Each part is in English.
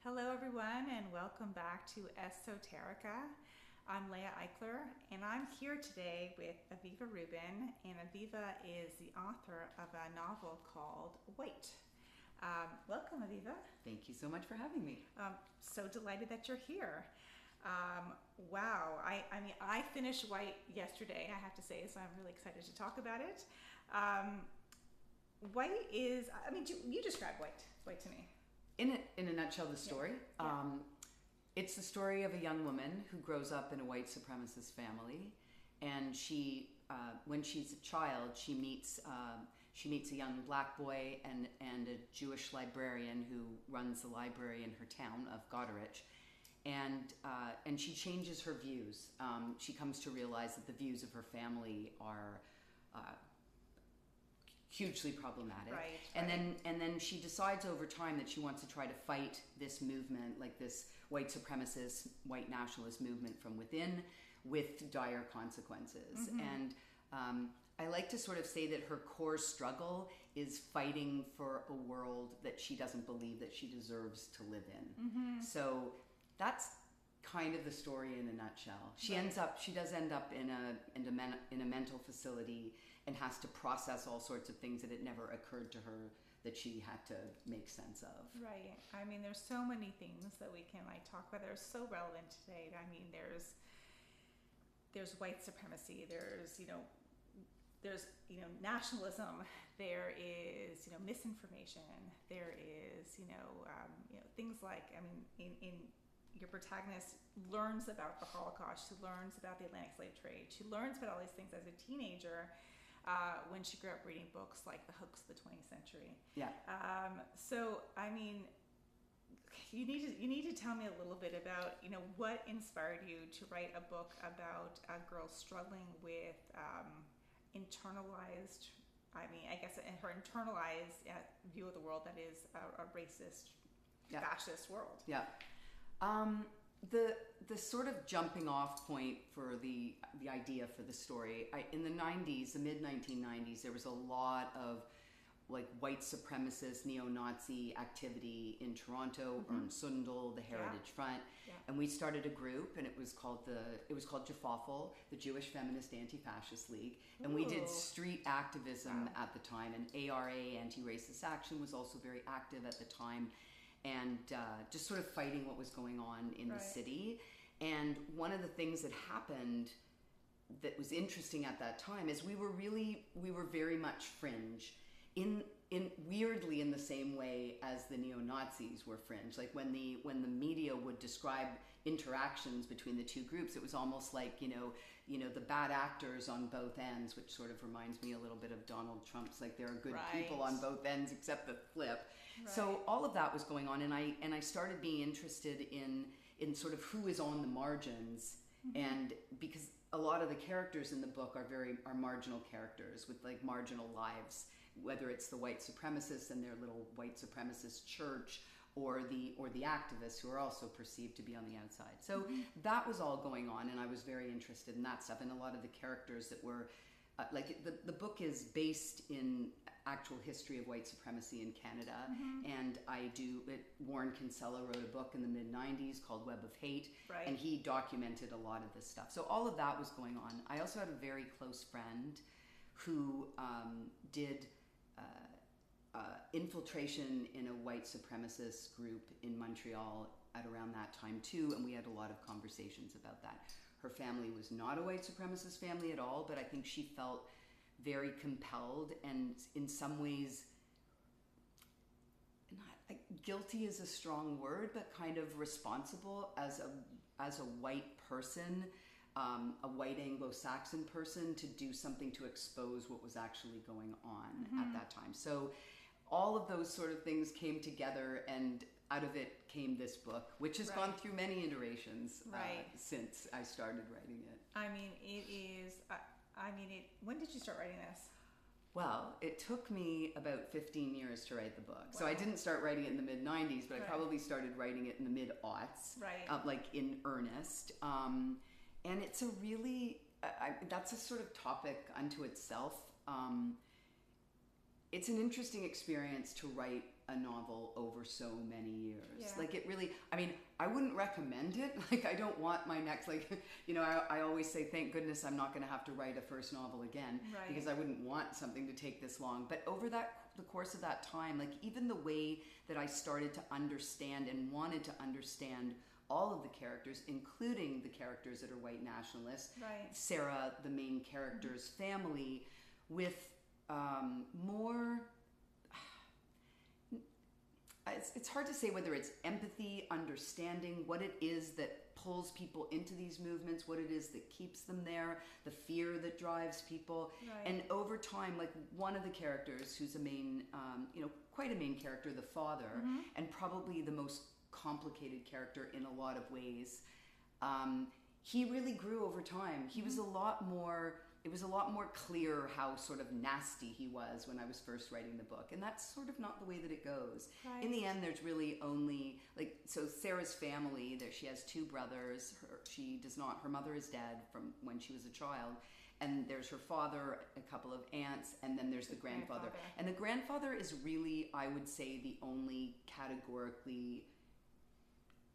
Hello, everyone, and welcome back to Esoterica. I'm Leah Eichler, and I'm here today with Aviva Rubin, and Aviva is the author of a novel called White. Welcome, Aviva. Thank you so much for having me. So delighted that you're here. Wow, I finished White yesterday, I have to say, so I'm really excited to talk about it. White is, you describe White to me. In a nutshell, the story. Yeah. It's the story of a young woman who grows up in a white supremacist family, and she, when she's a child, she meets a young black boy and a Jewish librarian who runs the library in her town of Goderich, and she changes her views. She comes to realize that the views of her family are hugely problematic. Right. And then she decides over time that she wants to try to fight this movement, like this white supremacist, white nationalist movement from within, with dire consequences. Mm-hmm. And I like to sort of say that her core struggle is fighting for a world that she doesn't believe that she deserves to live in. Mm-hmm. So that's kind of the story in a nutshell. She does end up in a mental facility and has to process all sorts of things that it never occurred to her that she had to make sense of. Right. I mean, there's so many things that we can talk about. They're so relevant today. I mean, there's white supremacy. There's nationalism. There is misinformation. There is things like, in your protagonist learns about the Holocaust. She learns about the Atlantic slave trade. She learns about all these things as a teenager when she grew up reading books like The Hoax of the 20th Century. Yeah. So, I mean, you need to tell me a little bit about what inspired you to write a book about a girl struggling with internalized. Her internalized view of the world that is a racist, fascist world. Yeah. The sort of jumping off point for the idea for the story, in the 90s, the mid-1990s, there was a lot of like white supremacist neo-Nazi activity in Toronto, Mm-hmm. Sundel, the Heritage Front, and we started a group, and it was called Jafafel, the Jewish Feminist Anti-Fascist League, and we did street activism at the time, and ARA, Anti-Racist Action, was also very active at the time, and just sort of fighting what was going on in the city. And one of the things that happened that was interesting at that time is we were very much fringe, in weirdly in the same way as the neo-Nazis were fringe. Like when the media would describe interactions between the two groups, it was almost like the bad actors on both ends, which sort of reminds me a little bit of Donald Trump's, like there are good people on both ends except the flip. Right. So all of that was going on, and I started being interested in sort of who is on the margins. Mm-hmm. And because a lot of the characters in the book are marginal characters with like marginal lives, whether it's the white supremacists and their little white supremacist church, or the activists who are also perceived to be on the outside. So that was all going on, and I was very interested in that stuff. And a lot of the characters that were the book is based in actual history of white supremacy in Canada, and Warren Kinsella wrote a book in the mid-90s called Web of Hate, and he documented a lot of this stuff. So all of that was going on. I also had a very close friend who did infiltration in a white supremacist group in Montreal at around that time too, and we had a lot of conversations about that. Her family was not a white supremacist family at all, but I think she felt very compelled, and in some ways, guilty is a strong word, but kind of responsible as a white person, a white Anglo-Saxon person, to do something to expose what was actually going on at that time. So all of those sort of things came together, and out of it came this book, which has gone through many iterations since I started writing it. When did you start writing this? Well, it took me about 15 years to write the book. Wow. So I didn't start writing it in the mid-90s, but I probably started writing it in the mid-aughts, like in earnest. And it's a really, that's a sort of topic unto itself. It's an interesting experience to write a novel over so many years. Yeah. Like it really, I mean, I wouldn't recommend it. Like I don't want my next, like, you know, I always say, thank goodness I'm not going to have to write a first novel again, right. because I wouldn't want something to take this long. But over the course of that time, like even the way that I started to understand and wanted to understand all of the characters, including the characters that are white nationalists, right. Sarah, the main character's family, with more... It's hard to say whether it's empathy, understanding what it is that pulls people into these movements, what it is that keeps them there, the fear that drives people. Right. And over time, like one of the characters who's a main, quite a main character, the father, and probably the most complicated character in a lot of ways, he really grew over time. He was it was a lot more clear how sort of nasty he was when I was first writing the book. And that's sort of not the way that it goes. Right. In the end, there's really only, like, so Sarah's family, she has two brothers. Her mother is dead from when she was a child. And there's her father, a couple of aunts, and then there's the grandfather. And the grandfather is really, I would say, the only categorically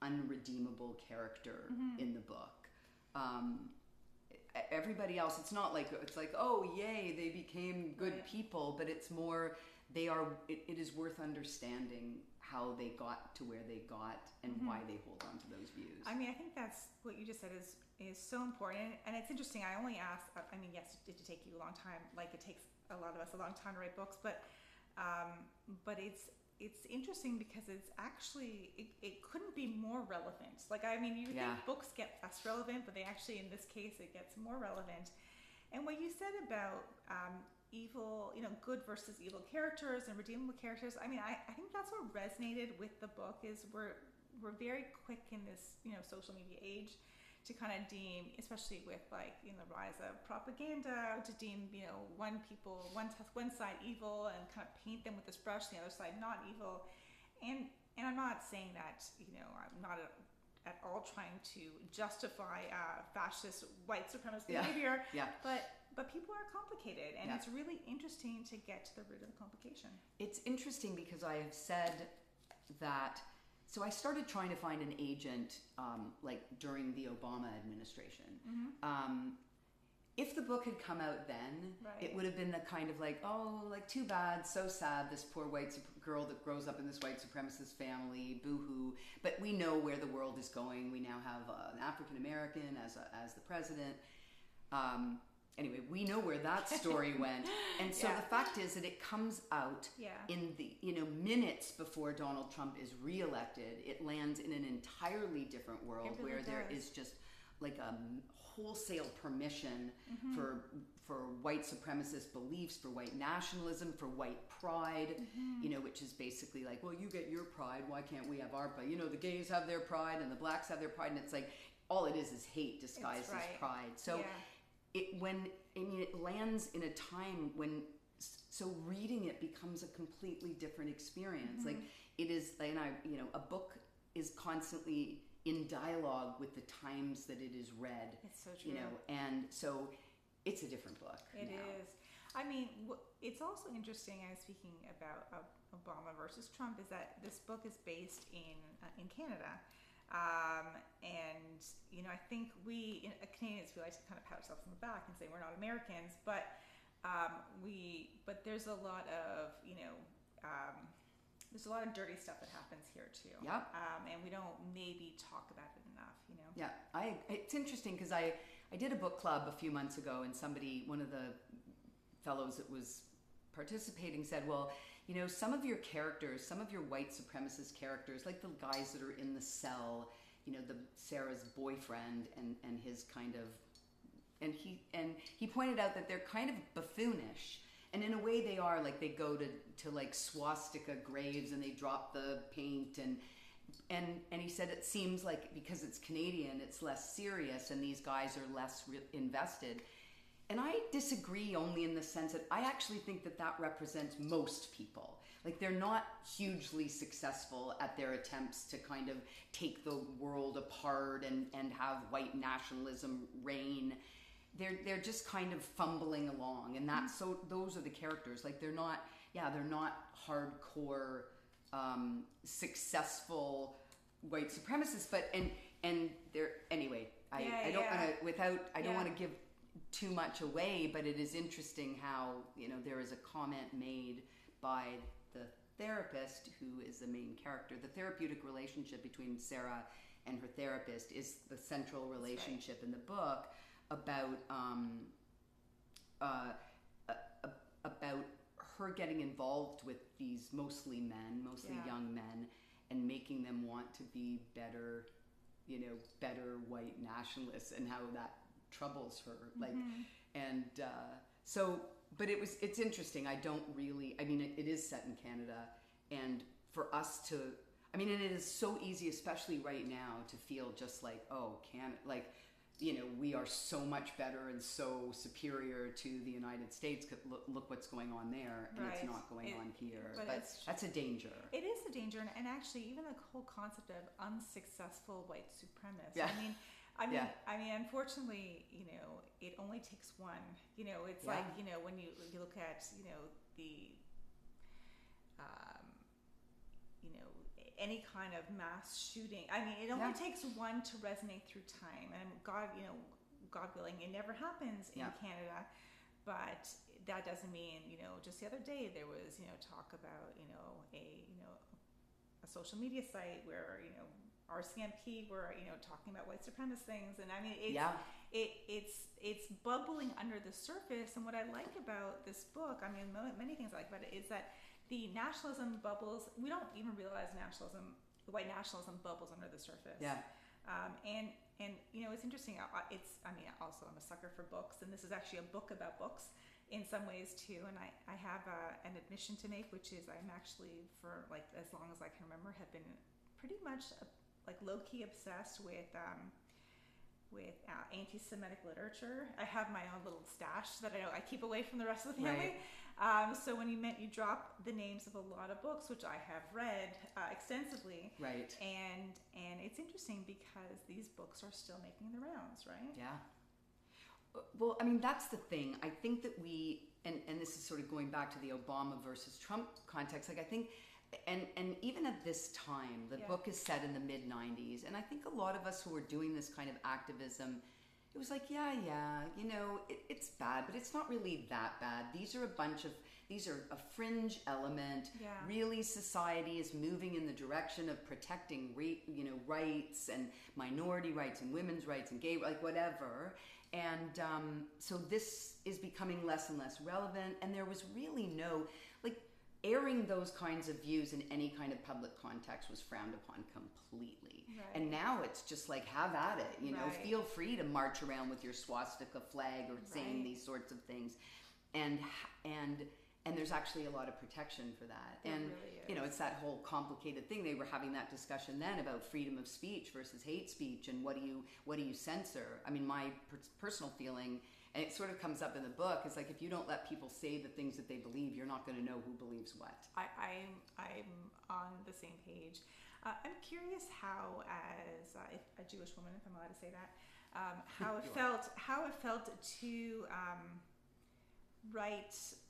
unredeemable character in the book. Everybody else, it's like, oh yay, they became good right. people, but it's more it is worth understanding how they got to where they got and why they hold on to those views. I mean, I think that's what you just said is so important, and it's interesting. I only asked, I mean, yes, it did take you a long time, like it takes a lot of us a long time to write books, but it's interesting because it's actually, it couldn't be more relevant. Like, I mean, you think books get less relevant, but they actually, in this case, it gets more relevant. And what you said about evil, good versus evil characters and redeemable characters, I mean, I think that's what resonated with the book is we're very quick in this, social media age to kind of deem, especially with like the rise of propaganda, to deem one side evil and kind of paint them with this brush, the other side not evil, and I'm not saying that I'm not at all trying to justify fascist white supremacist behavior, but people are complicated, and it's really interesting to get to the root of the complication. It's interesting because I have said that. So I started trying to find an agent during the Obama administration. If the book had come out then, it would have been the kind of too bad, so sad, this poor white girl that grows up in this white supremacist family, boo-hoo. But we know where the world is going. We now have an African-American as the president. Anyway, we know where that story went. And so the fact is that it comes out in the minutes before Donald Trump is reelected. It lands in an entirely different world where there is just like a wholesale permission for white supremacist beliefs, for white nationalism, for white pride, which is basically like, well, you get your pride, why can't we have our pride? The gays have their pride and the blacks have their pride, and it's like all it is hate disguised as pride. So it lands in a time when, so reading it becomes a completely different experience. Like it is, and a book is constantly in dialogue with the times that it is read. It's so true. And so it's a different book. It is. I mean, it's also interesting, speaking about Obama versus Trump, is that this book is based in Canada. And I think we Canadians, we like to kind of pat ourselves on the back and say we're not Americans, but there's a lot of there's a lot of dirty stuff that happens here too. And we don't maybe talk about it enough. It's interesting because I did a book club a few months ago, and one of the fellows that was participating said, well, some of your characters, some of your white supremacist characters, like the guys that are in the cell, the Sarah's boyfriend and his kind of, and he pointed out that they're kind of buffoonish, and in a way they are. Like they go to like swastika graves and they drop the paint, and he said it seems like because it's Canadian, it's less serious, and these guys are less invested. And I disagree only in the sense that I actually think that represents most people. Like they're not hugely successful at their attempts to kind of take the world apart and have white nationalism reign. They're just kind of fumbling along, and so those are the characters. Like they're not hardcore successful white supremacists, but and they're anyway. I don't want to give too much away, but it is interesting how there is a comment made by the therapist who is the main character. The therapeutic relationship between Sarah and her therapist is the central relationship in the book about her getting involved with these mostly young men, and making them want to be better white nationalists, and how that troubles her. But it's interesting. It is set in Canada, and for us to, and it is so easy, especially right now, to feel just like, oh, Canada, we are so much better and so superior to the United States. Look what's going on there, and it's not going on here. But that's a danger. It is a danger, and actually, even the whole concept of unsuccessful white supremacists. Yeah. Unfortunately, it only takes one. It's like when you look at the any kind of mass shooting. It only takes one to resonate through time, and God willing, it never happens in Canada. But that doesn't mean just the other day there was talk about a social media site where RCMP were talking about white supremacist things, and it's bubbling under the surface. And what I like about this book, many things I like about it, is that the nationalism bubbles. We don't even realize the white nationalism bubbles under the surface. Yeah. And it's interesting. Also I'm a sucker for books, and this is actually a book about books in some ways too. And I have an admission to make, which is I'm actually, for as long as I can remember, have been pretty much low-key obsessed with anti-Semitic literature. I have my own little stash that I keep away from the rest of the family. Right. So when you drop the names of a lot of books, which I have read extensively. Right. And it's interesting because these books are still making the rounds, right? Yeah. Well, that's the thing. I think that and this is sort of going back to the Obama versus Trump context. I think, and even at this time, the book is set in the mid-90s, and I think a lot of us who are doing this kind of activism, it was like, it's bad, but it's not really that bad. These are a fringe element. Yeah. Really, society is moving in the direction of protecting, rights and minority rights and women's rights and gay, whatever. And so this is becoming less and less relevant. And there was really no, airing those kinds of views in any kind of public context was frowned upon completely. Right. And now it's just have at it, feel free to march around with your swastika flag or saying these sorts of things. And there's actually a lot of protection for that. It and really is. It's that whole complicated thing. They were having that discussion then about freedom of speech versus hate speech, and what do you censor? My personal feeling, and it sort of comes up in the book, is if you don't let people say the things that they believe, you're not going to know who believes what. I'm on the same page. I'm curious how, as a Jewish woman, if I'm allowed to say that, how it felt to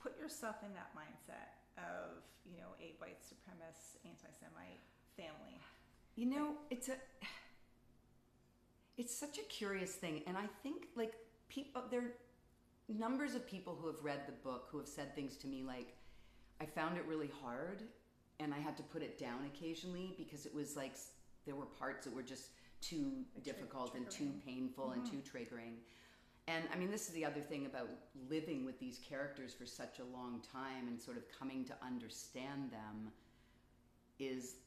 put yourself in that mindset of a white supremacist, anti-Semite family. It's such a curious thing, and I think there are numbers of people who have read the book who have said things to me I found it really hard, and I had to put it down occasionally because it was there were parts that were just too difficult and too painful and too triggering. And this is the other thing about living with these characters for such a long time and sort of coming to understand them is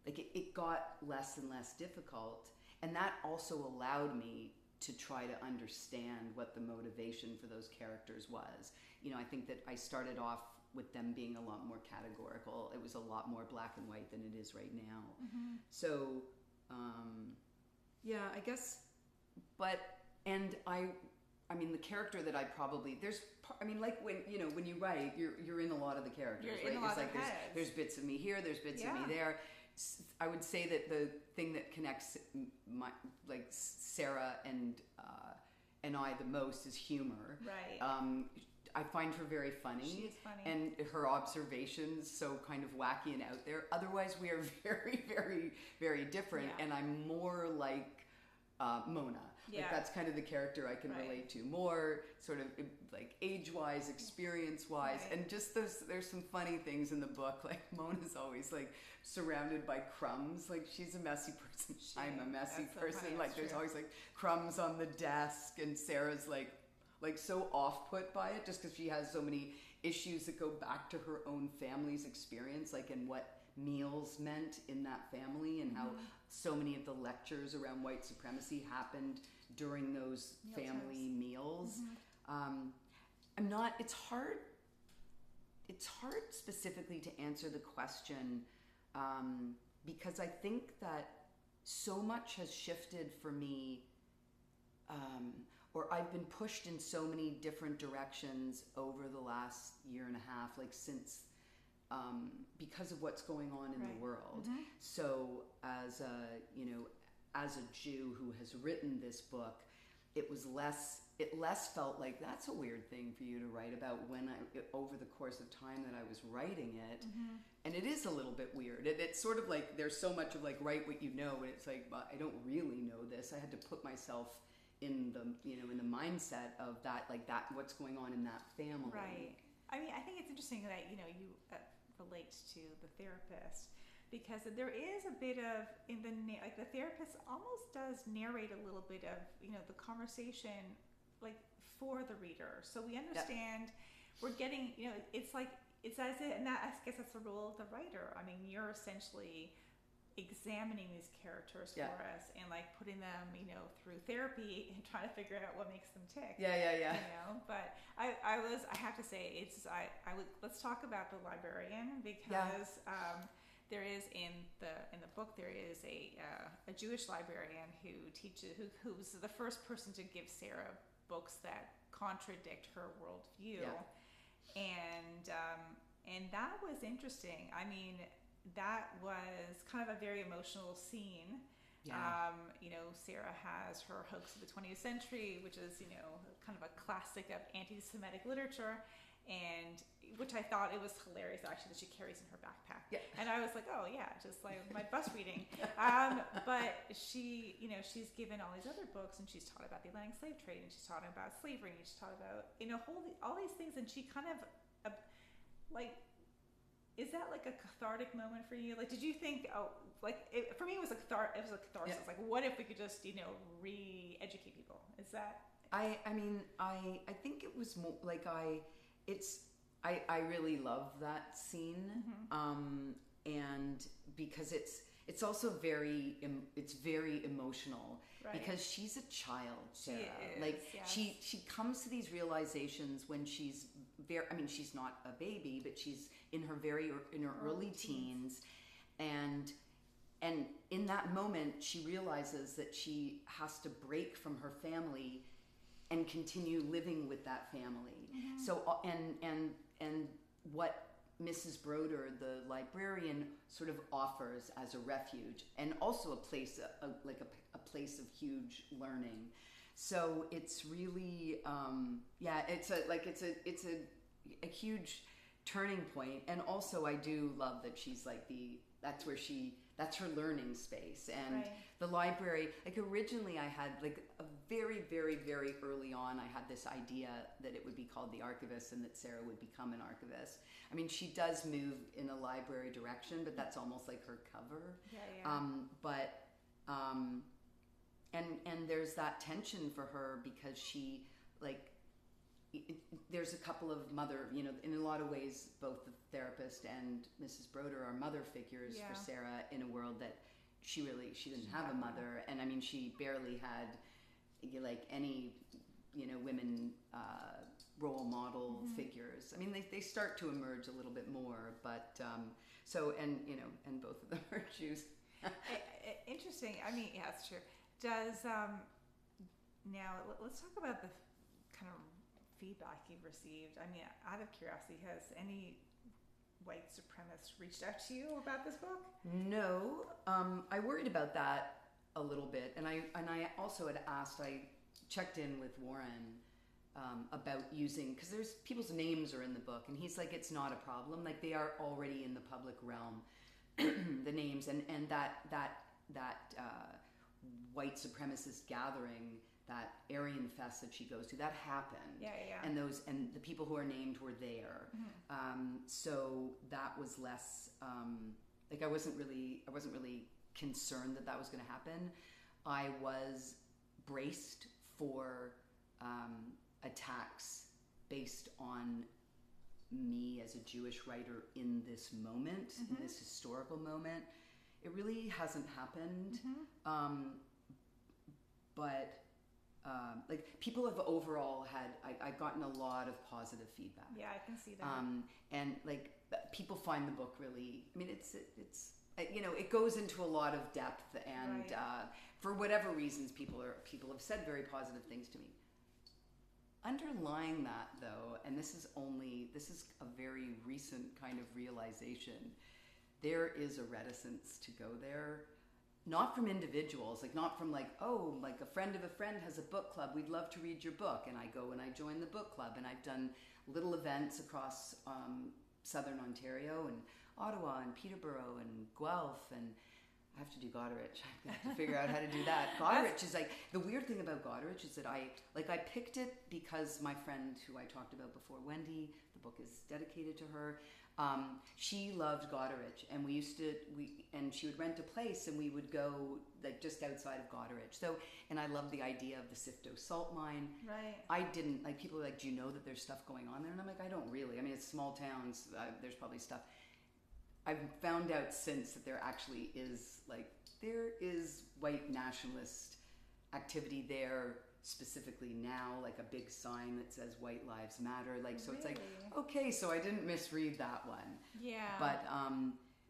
it got less and less difficult, and that also allowed me to try to understand what the motivation for those characters was. I think that I started off with them being a lot more categorical. It was a lot more black and white than it is right now. Mm-hmm. So, I guess, the character that I probably, when you write, you're in a lot of the characters, you're right? In a lot of there's bits of me here, there's bits of me there. I would say that the thing that connects Sarah and I the most is humor. Right. I find her very funny. She is funny. And her observations so kind of wacky and out there. Otherwise, we are very, very, very different. Yeah. And I'm more like Mona. Yeah. Like that's kind of the character I can relate to. More sort of like age-wise, experience-wise. Right. And just there's some funny things in the book. Like Mona's always like surrounded by crumbs. Like she's a messy person. I'm a messy person. So like there's always like crumbs on the desk, and Sarah's like so off-put by it just because she has so many issues that go back to her own family's experience, like in what meals meant in that family and how so many of the lectures around white supremacy happened during those family meals. It's hard specifically to answer the question because I think that so much has shifted for me, or I've been pushed in so many different directions over the last year and a half, like since because of what's going on in the world. So as a Jew who has written this book, it less felt like that's a weird thing for you to write about when over the course of time that I was writing it. And it is a little bit weird. It's sort of like there's so much of like write what you know, and it's like, but I don't really know this. I had to put myself in the in the mindset of that, like that what's going on in that family. Right. I mean, I think it's interesting that you relate to the therapist, because there is a bit of like the therapist almost does narrate a little bit of the conversation like for the reader, so we understand. We're getting it's like it's as it, and that I guess that's the role of the writer. I mean, you're essentially examining these characters for us and like putting them through therapy and trying to figure out what makes them tick. But I have to say let's talk about the librarian, because there is in the book there is a Jewish librarian who's the first person to give Sarah books that contradict her worldview. And that was interesting. I mean, that was kind of a very emotional scene. Sarah has her Hoax of the 20th Century, which is kind of a classic of anti-Semitic literature, and which I thought it was hilarious actually that she carries in her backpack. And I was like, oh yeah, just like my bus reading. But she she's given all these other books, and she's taught about the Atlantic slave trade, and she's taught about slavery, and she's taught about all these things, and she kind of is that like a cathartic moment for you? Like, did you think, for me it was a catharsis. Like, what if we could just, re-educate people? Is that? I mean, I think it was more like I really love that scene. And because it's also very emotional, because she's a child, Sarah. She comes to these realizations when she's she's not a baby, but she's in her early teens, and in that moment she realizes that she has to break from her family and continue living with that family. So and what Mrs. Broder, the librarian, sort of offers as a refuge, and also a place a place of huge learning. So it's really it's a huge turning point. And also I do love that she's like that's her learning space. And the library, like originally I had like a very, very, very early on, I had this idea that it would be called The Archivist and that Sarah would become an archivist. I mean, she does move in a library direction, but that's almost like her cover. And there's that tension for her, because she there's a couple of in a lot of ways, both the therapist and Mrs. Broder are mother figures for Sarah in a world that she didn't have a mother. And I mean, she barely had any women role model figures. I mean, they start to emerge a little bit more, but and both of them are Jews. Interesting. I mean, yeah, it's true. Does now let's talk about the kind of feedback you've received. I mean, out of curiosity, has any white supremacists reached out to you about this book? No, I worried about that a little bit, and I also had asked. I checked in with Warren about using, because there's people's names are in the book, and he's like, it's not a problem. Like, they are already in the public realm, the names, and that white supremacist gathering, that Aryan Fest that she goes to, that happened. Yeah. And the people who are named were there. So that was less like I wasn't really concerned that was going to happen. I was braced for attacks based on me as a Jewish writer in this moment, in this historical moment. It really hasn't happened, but like, people have overall had, I've gotten a lot of positive feedback. Yeah, I can see that. And like, people find the book really, I mean, it's you know, it goes into a lot of depth, and for whatever reasons, people have said very positive things to me. Underlying that, though, and this is a very recent kind of realization, there is a reticence to go there. Not from individuals, like, not from like, oh, like a friend of a friend has a book club, we'd love to read your book, and I go and I join the book club, and I've done little events across southern Ontario and Ottawa and Peterborough and Guelph, and I have to do Goderich. I have to figure out how to do that. Goderich is like, the weird thing about Goderich is that I picked it because my friend who I talked about before, Wendy, the book is dedicated to her. She loved Goderich, and and she would rent a place, and we would go like just outside of Goderich. So, and I loved the idea of the Sifto salt mine. Right. I didn't, like, people were like, do you know that there's stuff going on there? And I'm like, I don't really. I mean, it's small towns. There's probably stuff. I've found out since that there actually is, like, there is white nationalist activity there specifically now, like a big sign that says White Lives Matter. Like, so It's like, okay, so I didn't misread that one. Yeah.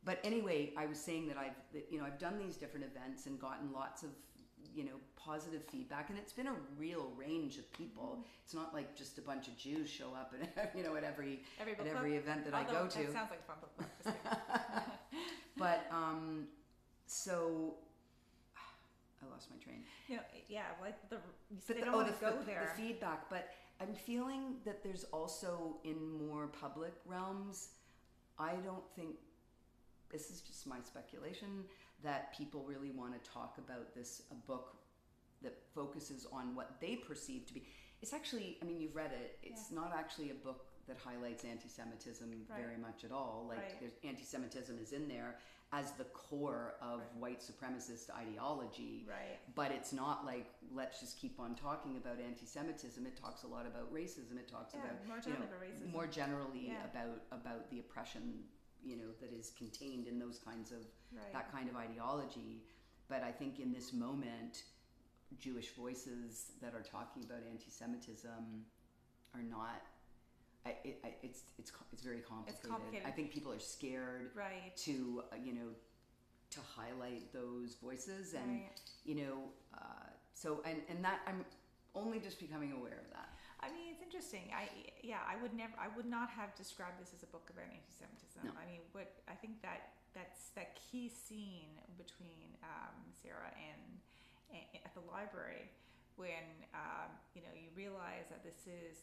But anyway, I was saying that I've done these different events and gotten lots of, positive feedback, and it's been a real range of people. It's not like just a bunch of Jews show up and at every event that I go to. That sounds like a fun book club. But so I lost my train. Like they don't want to go there. The feedback, but I'm feeling that there's also in more public realms. I don't think, this is just my speculation, that people really want to talk about a book that focuses on what they perceive to be. It's actually, I mean, you've read it. It's not actually a book that highlights anti-Semitism very much at all. Like, there's anti-Semitism is in there as the core of white supremacist ideology. Right. But it's not like, let's just keep on talking about anti-Semitism. It talks a lot about racism. It talks about racism. More generally about the oppression, that is contained in those kinds of that kind of ideology. But I think in this moment, Jewish voices that are talking about anti-Semitism are not. It's very complicated. It's complicated. I think people are scared to to highlight those voices, and so that I'm only just becoming aware of that. I mean, it's interesting. I would not have described this as a book about anti-Semitism. No. I mean, I think that's that key scene between Sarah and at the library, when you realize that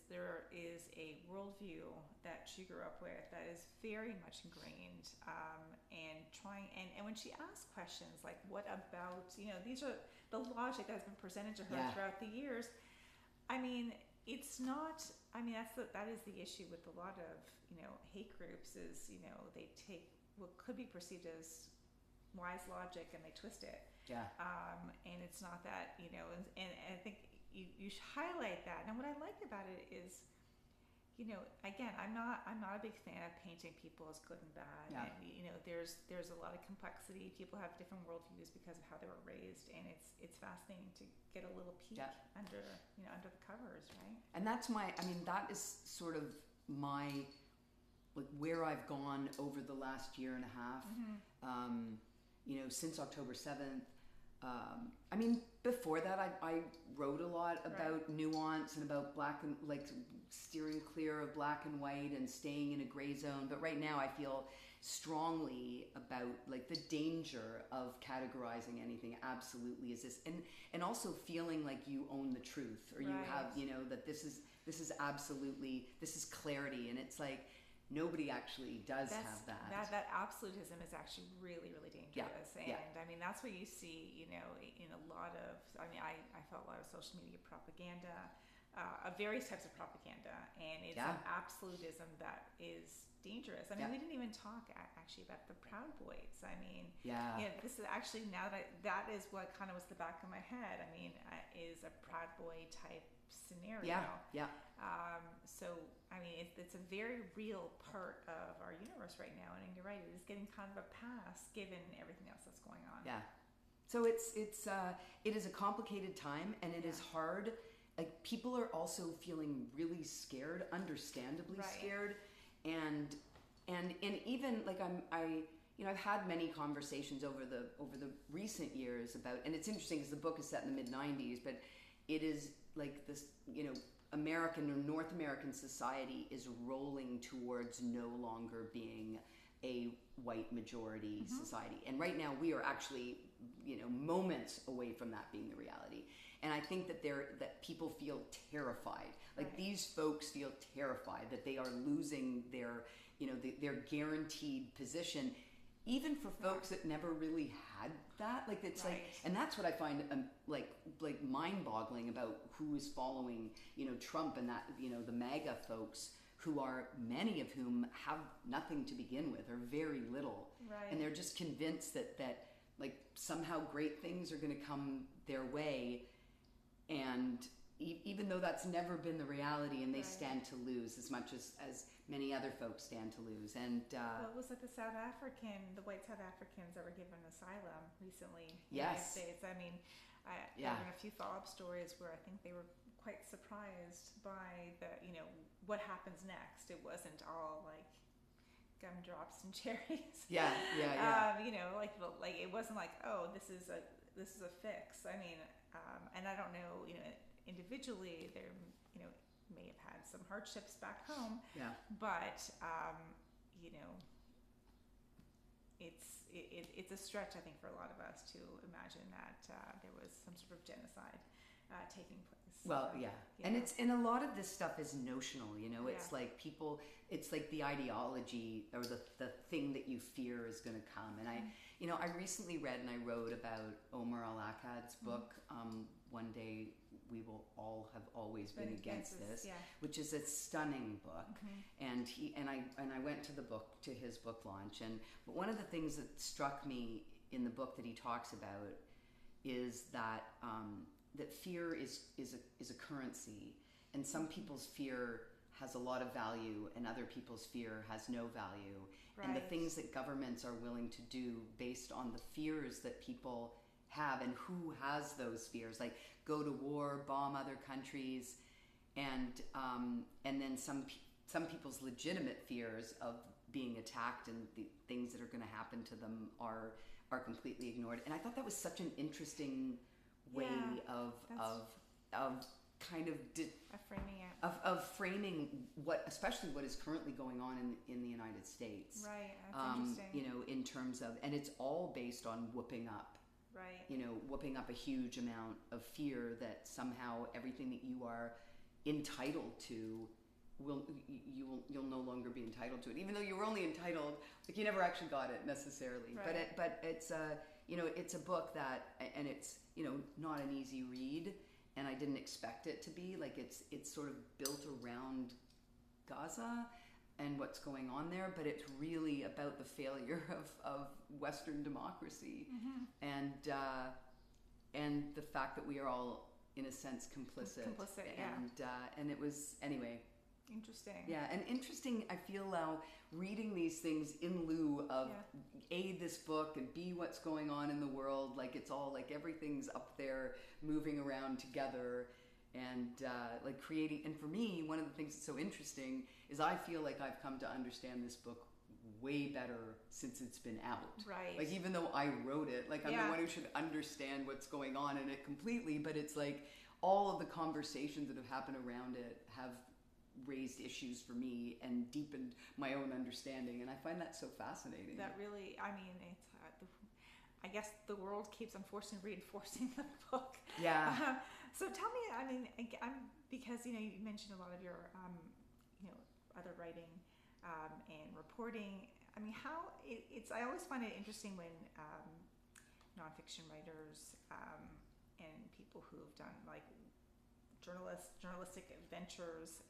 there is a worldview that she grew up with that is very much ingrained, and when she asks questions like, what about, these are the logic that has been presented to her throughout the years. I mean, it's not, that is the issue with a lot of, hate groups is, they take what could be perceived as wise logic and they twist it. Yeah. And it's not that, and I think you should highlight that. And what I like about it is, again, I'm not a big fan of painting people as good and bad. Yeah. And there's a lot of complexity. People have different worldviews because of how they were raised, and it's fascinating to get a little peek under the covers, right? And that's that is sort of my, like, where I've gone over the last year and a half. Mm-hmm. Since October 7th. Before that, I wrote a lot about nuance and about black and, like, steering clear of black and white and staying in a gray zone. But right now I feel strongly about, like, the danger of categorizing anything absolutely as this, and also feeling like you own the truth, or you have, that this is this is clarity, and it's like nobody actually have that. That absolutism is actually really, really dangerous. And I mean, that's what you see, you know, in a lot of, I mean, I felt a lot of social media propaganda, of various types of propaganda, and it's an absolutism that is dangerous. I mean, we didn't even talk actually about the Proud Boys. I mean, this is actually, now that is what kind of was the back of my head. I mean, is a Proud Boy type scenario. So I mean, it's a very real part of our universe right now, and you're right, it is getting kind of a pass given everything else that's going on. So it is a complicated time, and it is hard. Like, people are also feeling really scared, understandably scared, and even like I've had many conversations over the recent years about, and it's interesting because the book is set in the mid-90s, but it is like this, you know, American or North American society is rolling towards no longer being a white majority society, and right now we are actually, you know, moments away from that being the reality. And I think that people feel terrified. Like, these folks feel terrified that they are losing their, you know, their guaranteed position, even for folks that never really had that. Like, it's like, and that's what I find like mind-boggling about who is following, you know, Trump and that, you know, the MAGA folks, who are, many of whom have nothing to begin with, or very little, and they're just convinced that like somehow great things are going to come their way. And even though that's never been the reality, and they stand to lose as much as many other folks stand to lose. And well, it was like the white South Africans that were given asylum recently in the United States. I mean, there have been a few follow-up stories where I think they were quite surprised by you know, what happens next. It wasn't all like gumdrops and cherries. You know, like it wasn't like, oh, this is a fix. I mean, and I don't know, you know, individually there, you know, may have had some hardships back home. But you know, it's a stretch, I think, for a lot of us to imagine that there was some sort of genocide taking place. Well, and a lot of this stuff is notional, you know. It's like people, it's like the ideology or the thing that you fear is going to come. And I recently read and I wrote about Omar Al-Akkad's book, One Day We Will All Have Always Been Against This, which is a stunning book. And I went to his book launch, but one of the things that struck me in the book that he talks about is that that fear is a currency, and some people's fear has a lot of value and other people's fear has no value. And the things that governments are willing to do based on the fears that people have, and who has those fears, like go to war, bomb other countries, and then some people's legitimate fears of being attacked and the things that are going to happen to them are completely ignored. And I thought that was such an interesting way of kind of framing it, of framing especially what is currently going on in the United States. That's interesting. You know, in terms of, and it's all based on whooping up a huge amount of fear that somehow everything that you are entitled to you'll no longer be entitled to it, even though you were only entitled, like, you never actually got it necessarily. But it's you know, it's a book that, and it's, you know, not an easy read, and I didn't expect it to be. Like, it's sort of built around Gaza and what's going on there, but it's really about the failure of Western democracy, and the fact that we are all, in a sense, complicit. And it was, anyway. Interesting. Yeah, and interesting, I feel now, reading these things in lieu of A, this book, and B, what's going on in the world. Like, it's all like everything's up there moving around together, and like creating. And for me, one of the things that's so interesting is I feel like I've come to understand this book way better since it's been out. Like, even though I wrote it, like, I'm the one who should understand what's going on in it completely, but it's like all of the conversations that have happened around it have raised issues for me and deepened my own understanding, and I find that so fascinating. That really, I mean, it's I guess the world keeps unfortunately reinforcing the book. So tell me, I mean, because you mentioned a lot of your other writing and reporting. I mean, how it's. I always find it interesting when nonfiction writers and people who have done like journalistic adventures.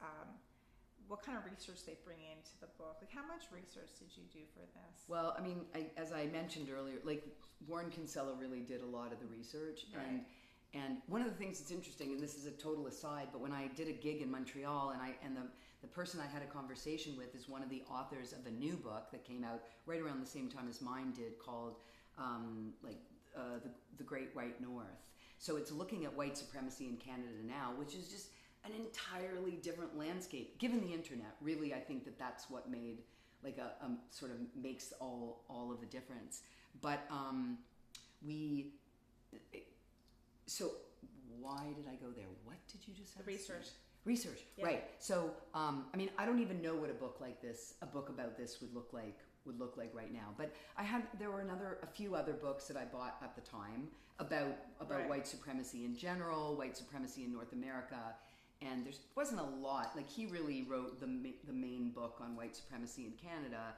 What kind of research they bring into the book? Like, how much research did you do for this? Well, I mean, as I mentioned earlier, like Warren Kinsella really did a lot of the research, right. and one of the things that's interesting, and this is a total aside, but when I did a gig in Montreal, and the person I had a conversation with is one of the authors of a new book that came out right around the same time as mine did, called The Great White North. So it's looking at white supremacy in Canada now, which is just an entirely different landscape. Given the internet, really, I think that's what made like a sort of makes all of the difference. But so why did I go there? What did you just say? The research. Research, yeah. Right. So, I mean, I don't even know what a book about this would look like right now. But there were a few other books that I bought at the time about right. white supremacy in general, white supremacy in North America, and there wasn't a lot. Like, he really wrote the main book on white supremacy in Canada.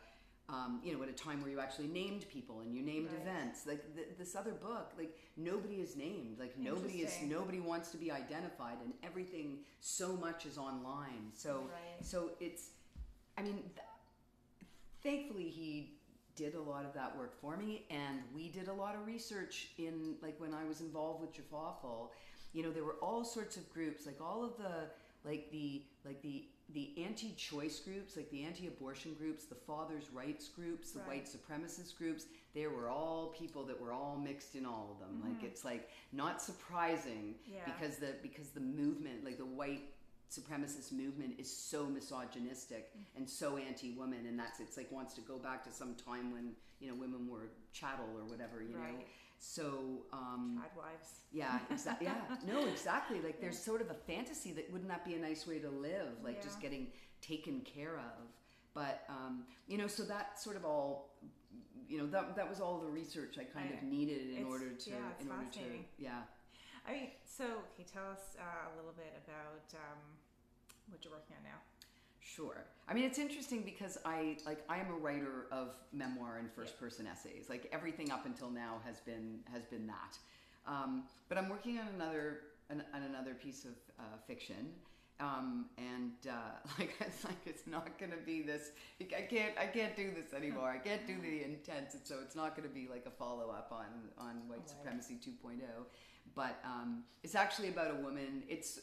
At a time where you actually named people and you named right. events. Like this other book, like nobody is named. Like nobody wants to be identified, and everything so much is online. So right. so it's, I mean, thankfully he did a lot of that work for me, and we did a lot of research in like when I was involved with Jafafel. There were all sorts of groups, like all of the anti-choice groups, like the anti-abortion groups, the fathers' rights groups, the right. white supremacist groups. They were all people that were all mixed in all of them. Mm-hmm. Like, it's like not surprising yeah. because the movement, like the white supremacist movement, is so misogynistic mm-hmm. and so anti-woman, and it's like wants to go back to some time when women were chattel or whatever, right. know. So Tradwives. Yeah, exactly. Yeah, no, exactly. Like there's sort of a fantasy that wouldn't that be a nice way to live, like just getting taken care of. But so that sort of all, that was all the research I kind of needed in order to. I mean, so can you tell us a little bit about what you're working on now? Sure. I mean, it's interesting because I am a writer of memoir and first person essays. Like everything up until now has been that. But I'm working on another piece of fiction, and it's not going to be this. I can't do this anymore. I can't do the intense, and so it's not going to be like a follow up on White Supremacy 2.0. But it's actually about a woman. It's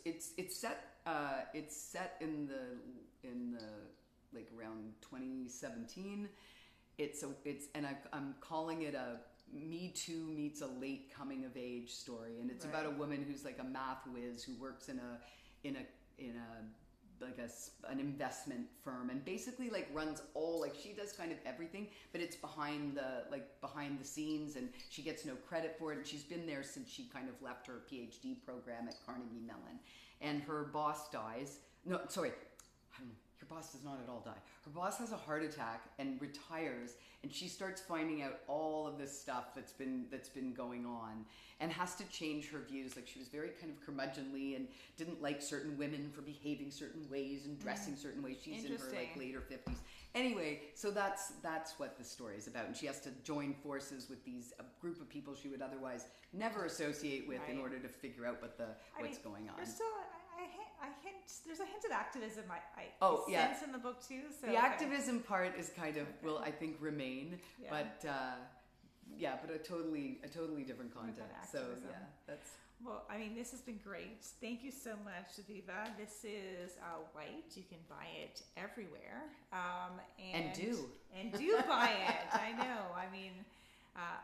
set in the like around 2017. I'm calling it a Me Too meets a late coming of age story, and it's about a woman who's like a math whiz who works in an investment firm, and basically like runs she does kind of everything, but it's behind the scenes, and she gets no credit for it, and she's been there since she kind of left her PhD program at Carnegie Mellon, and her boss dies. No, sorry, her boss does not at all die. Her boss has a heart attack and retires, and she starts finding out all of this stuff that's been going on, and has to change her views. Like, she was very kind of curmudgeonly and didn't like certain women for behaving certain ways and dressing certain ways. She's in her like later 50s. Anyway, so that's what the story is about, and she has to join forces with a group of people she would otherwise never associate with in order to figure out what's going on. There's a hint of activism I sense in the book too. So the activism part is kind of will, I think, remain, but a totally different context. So that's. Well, I mean, this has been great. Thank you so much, Aviva. This is White. You can buy it everywhere. And do buy it. I know. I mean,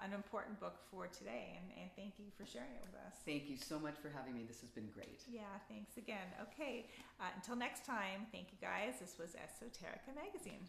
an important book for today, and thank you for sharing it with us. Thank you so much for having me. This has been great. Yeah, thanks again. Okay, until next time, thank you guys. This was Esoterica Magazine.